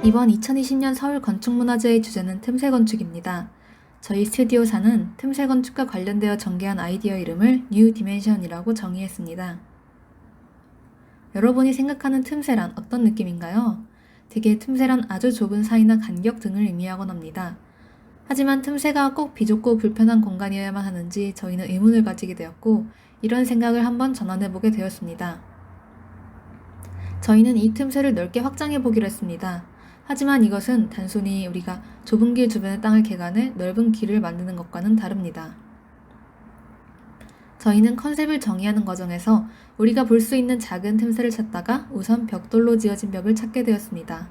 이번 2020년 서울 건축문화제의 주제는 틈새 건축입니다. 저희 스튜디오사는 틈새 건축과 관련되어 전개한 아이디어 이름을 뉴 디멘션이라고 정의했습니다. 여러분이 생각하는 틈새란 어떤 느낌인가요? 대개 틈새란 아주 좁은 사이나 간격 등을 의미하곤 합니다. 하지만 틈새가 꼭 비좁고 불편한 공간이어야만 하는지 저희는 의문을 가지게 되었고 이런 생각을 한번 전환해보게 되었습니다. 저희는 이 틈새를 넓게 확장해보기로 했습니다. 하지만 이것은 단순히 우리가 좁은 길 주변의 땅을 개간해 넓은 길을 만드는 것과는 다릅니다. 저희는 컨셉을 정의하는 과정에서 우리가 볼 수 있는 작은 틈새를 찾다가 우선 벽돌로 지어진 벽을 찾게 되었습니다.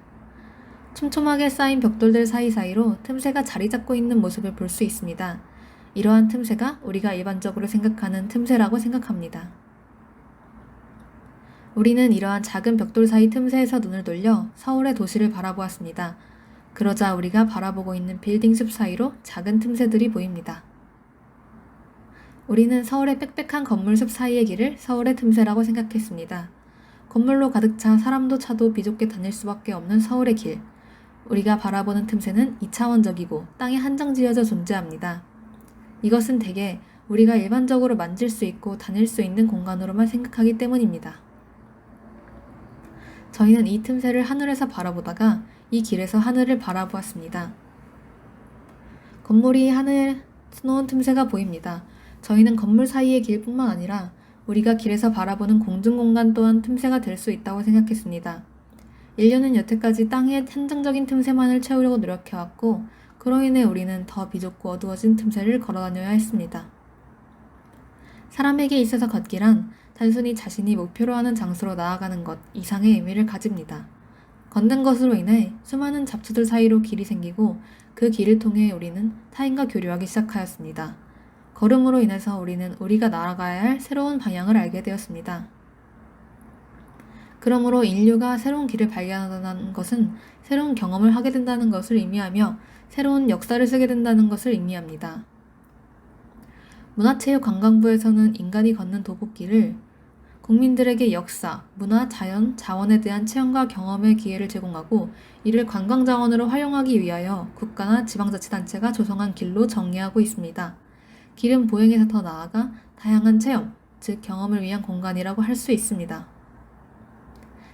촘촘하게 쌓인 벽돌들 사이사이로 틈새가 자리 잡고 있는 모습을 볼 수 있습니다. 이러한 틈새가 우리가 일반적으로 생각하는 틈새라고 생각합니다. 우리는 이러한 작은 벽돌 사이 틈새에서 눈을 돌려 서울의 도시를 바라보았습니다. 그러자 우리가 바라보고 있는 빌딩 숲 사이로 작은 틈새들이 보입니다. 우리는 서울의 빽빽한 건물 숲 사이의 길을 서울의 틈새라고 생각했습니다. 건물로 가득 차 사람도 차도 비좁게 다닐 수밖에 없는 서울의 길. 우리가 바라보는 틈새는 2차원적이고 땅에 한정지어져 존재합니다. 이것은 대개 우리가 일반적으로 만질 수 있고 다닐 수 있는 공간으로만 생각하기 때문입니다. 저희는 이 틈새를 하늘에서 바라보다가 이 길에서 하늘을 바라보았습니다. 건물이 하늘에 수놓은 틈새가 보입니다. 저희는 건물 사이의 길뿐만 아니라 우리가 길에서 바라보는 공중공간 또한 틈새가 될 수 있다고 생각했습니다. 인류는 여태까지 땅의 한정적인 틈새만을 채우려고 노력해왔고 그로 인해 우리는 더 비좁고 어두워진 틈새를 걸어다녀야 했습니다. 사람에게 있어서 걷기란 단순히 자신이 목표로 하는 장소로 나아가는 것 이상의 의미를 가집니다. 걷는 것으로 인해 수많은 잡초들 사이로 길이 생기고 그 길을 통해 우리는 타인과 교류하기 시작하였습니다. 걸음으로 인해서 우리는 우리가 나아가야 할 새로운 방향을 알게 되었습니다. 그러므로 인류가 새로운 길을 발견한다는 것은 새로운 경험을 하게 된다는 것을 의미하며 새로운 역사를 쓰게 된다는 것을 의미합니다. 문화체육관광부에서는 인간이 걷는 도보길을 국민들에게 역사, 문화, 자연, 자원에 대한 체험과 경험의 기회를 제공하고 이를 관광자원으로 활용하기 위하여 국가나 지방자치단체가 조성한 길로 정의하고 있습니다. 길은 보행에서 더 나아가 다양한 체험, 즉 경험을 위한 공간이라고 할 수 있습니다.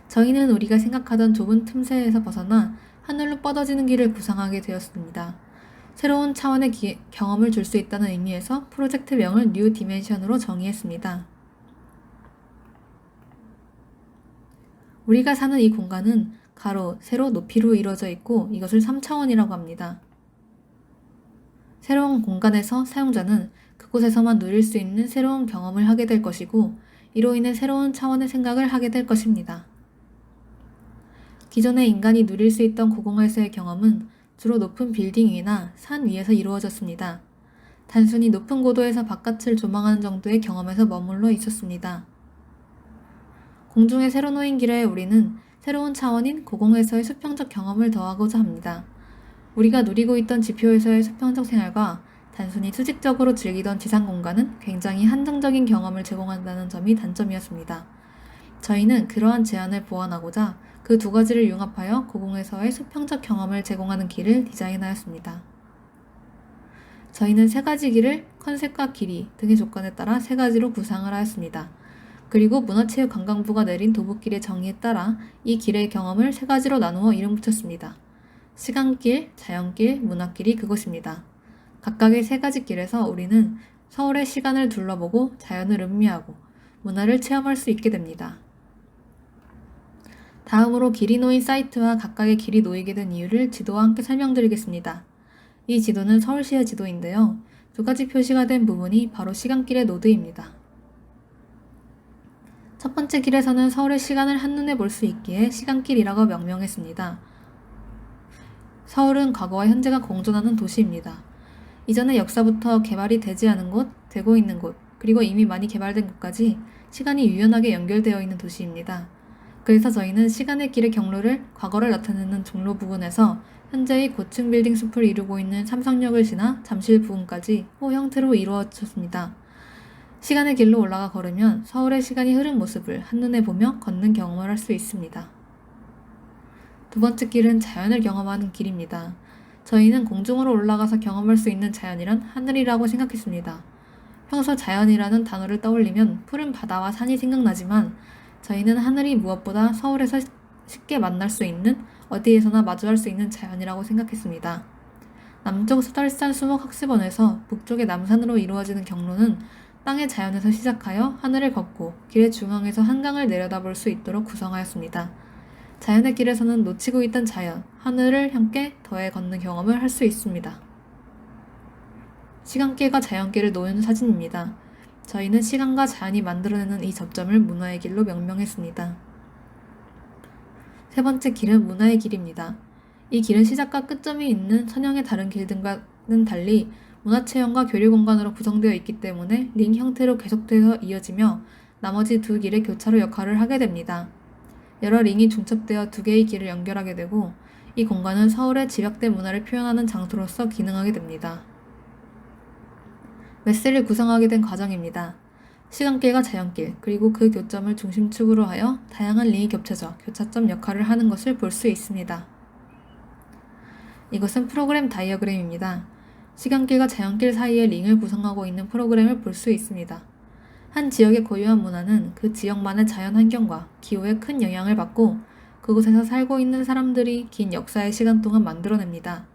저희는 우리가 생각하던 좁은 틈새에서 벗어나 하늘로 뻗어지는 길을 구상하게 되었습니다. 새로운 차원의 경험을 줄 수 있다는 의미에서 프로젝트명을 뉴 디멘션으로 정의했습니다. 우리가 사는 이 공간은 가로, 세로, 높이로 이루어져 있고 이것을 3차원이라고 합니다. 새로운 공간에서 사용자는 그곳에서만 누릴 수 있는 새로운 경험을 하게 될 것이고 이로 인해 새로운 차원의 생각을 하게 될 것입니다. 기존에 인간이 누릴 수 있던 고공에서의 경험은 주로 높은 빌딩 위나 산 위에서 이루어졌습니다. 단순히 높은 고도에서 바깥을 조망하는 정도의 경험에서 머물러 있었습니다. 공중에 새로 놓인 길에 우리는 새로운 차원인 고공에서의 수평적 경험을 더하고자 합니다. 우리가 누리고 있던 지표에서의 수평적 생활과 단순히 수직적으로 즐기던 지상 공간은 굉장히 한정적인 경험을 제공한다는 점이 단점이었습니다. 저희는 그러한 제한을 보완하고자 그 두 가지를 융합하여 고공에서의 수평적 경험을 제공하는 길을 디자인하였습니다. 저희는 세 가지 길을 컨셉과 길이 등의 조건에 따라 세 가지로 구상을 하였습니다. 그리고 문화체육관광부가 내린 도보길의 정의에 따라 이 길의 경험을 세 가지로 나누어 이름 붙였습니다. 시간길, 자연길, 문화길이 그것입니다. 각각의 세 가지 길에서 우리는 서울의 시간을 둘러보고 자연을 음미하고 문화를 체험할 수 있게 됩니다. 다음으로 길이 놓인 사이트와 각각의 길이 놓이게 된 이유를 지도와 함께 설명드리겠습니다. 이 지도는 서울시의 지도인데요. 두 가지 표시가 된 부분이 바로 시간길의 노드입니다. 첫 번째 길에서는 서울의 시간을 한눈에 볼 수 있기에 시간길이라고 명명했습니다. 서울은 과거와 현재가 공존하는 도시입니다. 이전의 역사부터 개발이 되지 않은 곳, 되고 있는 곳, 그리고 이미 많이 개발된 곳까지 시간이 유연하게 연결되어 있는 도시입니다. 그래서 저희는 시간의 길의 경로를 과거를 나타내는 종로 부근에서 현재의 고층 빌딩 숲을 이루고 있는 삼성역을 지나 잠실 부근까지 호 형태로 이루어졌습니다. 시간의 길로 올라가 걸으면 서울의 시간이 흐른 모습을 한눈에 보며 걷는 경험을 할 수 있습니다. 두 번째 길은 자연을 경험하는 길입니다. 저희는 공중으로 올라가서 경험할 수 있는 자연이란 하늘이라고 생각했습니다. 평소 자연이라는 단어를 떠올리면 푸른 바다와 산이 생각나지만 저희는 하늘이 무엇보다 서울에서 쉽게 만날 수 있는 어디에서나 마주할 수 있는 자연이라고 생각했습니다. 남쪽 수달산 수목학습원에서 북쪽의 남산으로 이루어지는 경로는 땅의 자연에서 시작하여 하늘을 걷고 길의 중앙에서 한강을 내려다볼 수 있도록 구성하였습니다. 자연의 길에서는 놓치고 있던 자연, 하늘을 함께 더해 걷는 경험을 할 수 있습니다. 시간길과 자연길을 놓은 사진입니다. 저희는 시간과 자연이 만들어내는 이 접점을 문화의 길로 명명했습니다. 세 번째 길은 문화의 길입니다. 이 길은 시작과 끝점이 있는 선형의 다른 길들과는 달리 문화체험과 교류 공간으로 구성되어 있기 때문에 링 형태로 계속돼서 이어지며 나머지 두 길의 교차로 역할을 하게 됩니다. 여러 링이 중첩되어 두 개의 길을 연결하게 되고 이 공간은 서울의 집약된 문화를 표현하는 장소로서 기능하게 됩니다. 메스를 구성하게 된 과정입니다. 시간길과 자연길, 그리고 그 교점을 중심축으로 하여 다양한 링이 겹쳐져 교차점 역할을 하는 것을 볼 수 있습니다. 이것은 프로그램 다이어그램입니다. 시간길과 자연길 사이의 링을 구성하고 있는 프로그램을 볼 수 있습니다. 한 지역의 고유한 문화는 그 지역만의 자연 환경과 기후에 큰 영향을 받고 그곳에서 살고 있는 사람들이 긴 역사의 시간 동안 만들어냅니다.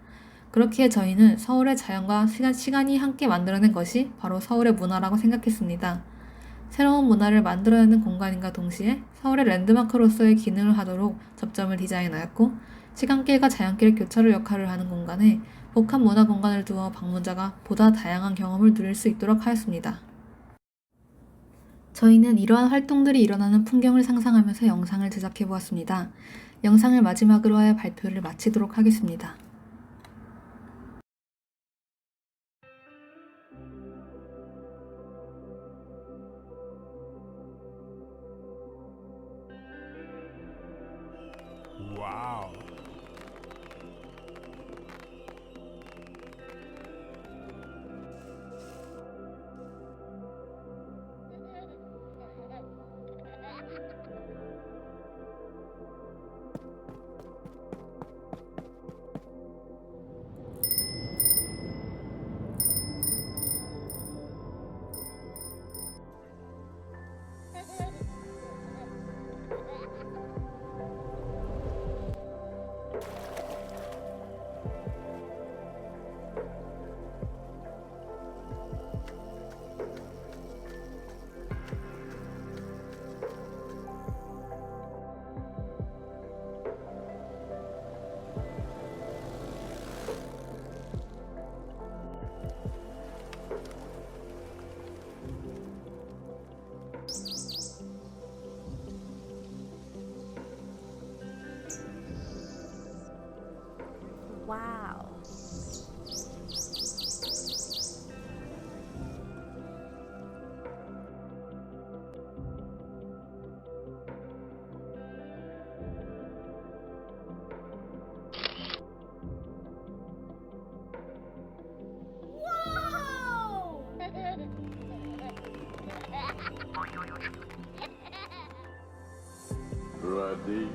그렇기에 저희는 서울의 자연과 시간이 함께 만들어낸 것이 바로 서울의 문화라고 생각했습니다. 새로운 문화를 만들어내는 공간인가 동시에 서울의 랜드마크로서의 기능을 하도록 접점을 디자인하였고 시간길과 자연길의 교차로 역할을 하는 공간에 복합 문화 공간을 두어 방문자가 보다 다양한 경험을 누릴 수 있도록 하였습니다. 저희는 이러한 활동들이 일어나는 풍경을 상상하면서 영상을 제작해 보았습니다. 영상을 마지막으로 하여 발표를 마치도록 하겠습니다. Wow. Wow. Ready?